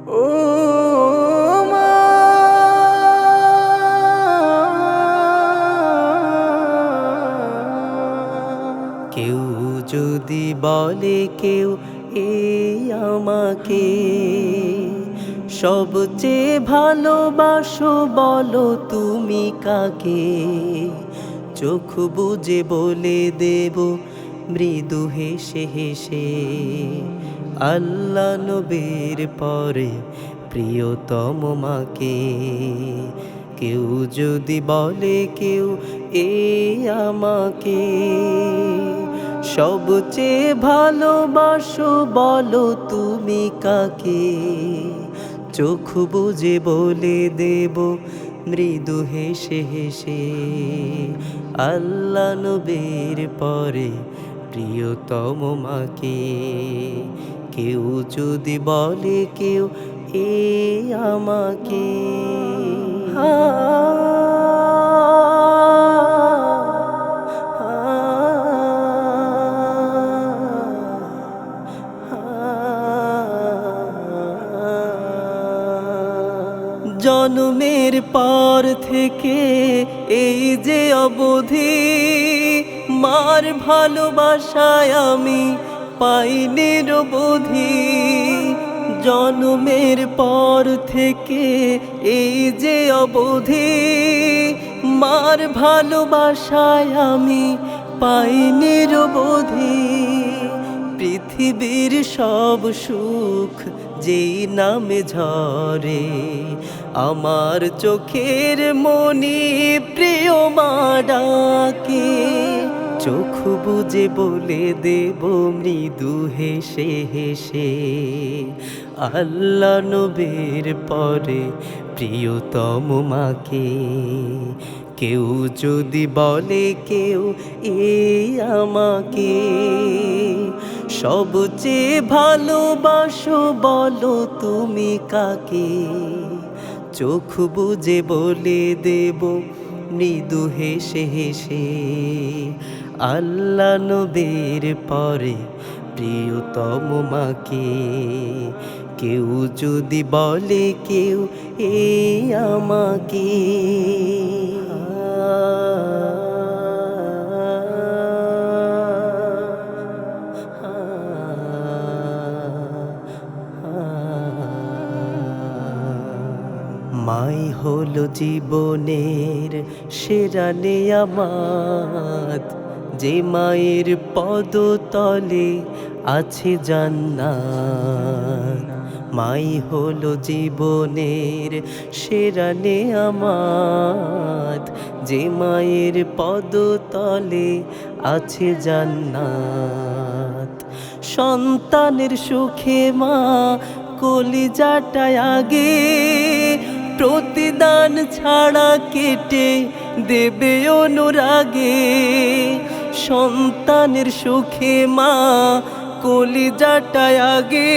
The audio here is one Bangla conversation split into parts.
ও মা, কেউ যদি বলে কেউ এই আমাকে সবচেয়ে ভালোবাসো, বলো তুমি কাকে? চোখ বুজে বলে দেব মৃদু হেসে হেসে, আল্লাহ নবীর পরে প্রিয়তম মাকে। কেউ যদি বলে কেউ এই আমাকে সবচেয়ে ভালোবাসো, বলো তুমি কাকে? চোখ বুজে বলে দেব মৃদু হেসে হেসে, আল্লাহ নবীর পরে প্রিয়তম মাকে। কেউ যদি বলে কেউ এই আমাকে, জন্মের পর থেকে এই যে অবধি মার ভালোবাসায় আমি পাইনি নিরবধি। জন্মের পর থেকে এই যে অবধি মার ভালোবাসায় আমি পাইনি নিরবধি। পৃথিবীর সব সুখ যেই নামে ঝরে, আমার চোখের মনি প্রিয় মা ডাকে। চোখ বুজে বলে দেব মৃদু হেসে হেসে, আল্লাহ নবীর পরে প্রিয়তম মাকে। কেউ যদি বলে কেউ এই আমাকে সবচেয়ে ভালোবাসো, বলো তুমি কাকে? চোখ বুজে বলে দেব মৃদু হেসে হেসে, আল্লাহ নবীর পরে প্রিয়তম মাকে। কেউ যদি বলে কেউ এই আমাকে, মাই হলো জীবনের সেরা নেয়ামত, যে মায়ের পদতলে আছে জান্নাত। মাই হলো জীবনের সেরা নেয়ামত, যে মায়ের পদতলে আছে জান্নাত। সন্তানের সুখে মা কলিজাটায় আগে প্রতিদান ছাড়া কেটে দেবে অনুরাগে। সন্তানের সুখে মা কলিজাটায় আগে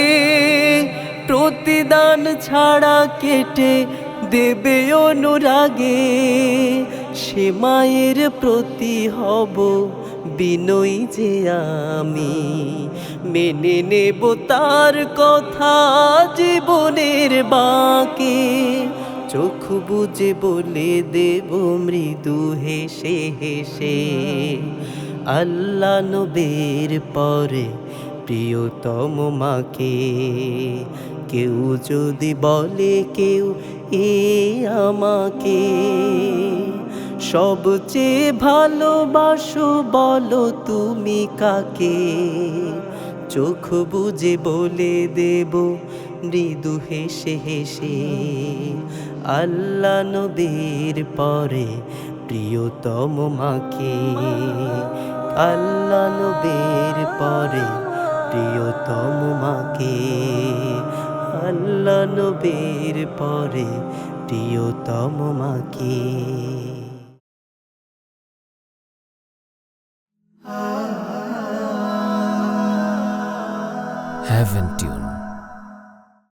প্রতিদান ছাড়া কেটে দেবে অনুরাগে। সে মায়ের প্রতি হব বিনয়ী যে আমি, মেনে নেব তার কথা জীবনের বাঁকে। চোখ বুজে বলে দেব মৃদু হেসে হেসে, আল্লাহ নবীর পরে প্রিয়তম মাকে। কেউ যদি বলে কেউ এই আমাকে সবচেয়ে ভালোবাসো, বলো তুমি কাকে? চোখ বুজে বলে দেব মৃদু হেসে হেসে, আল্লাহ নবীর পরে প্রিয়তম মাকে। আল্লাহ নবীর পরে প্রিয়তম মাকে। আল্লাহ নবীর পরে প্রিয়তম মাকে। Heaven Tune.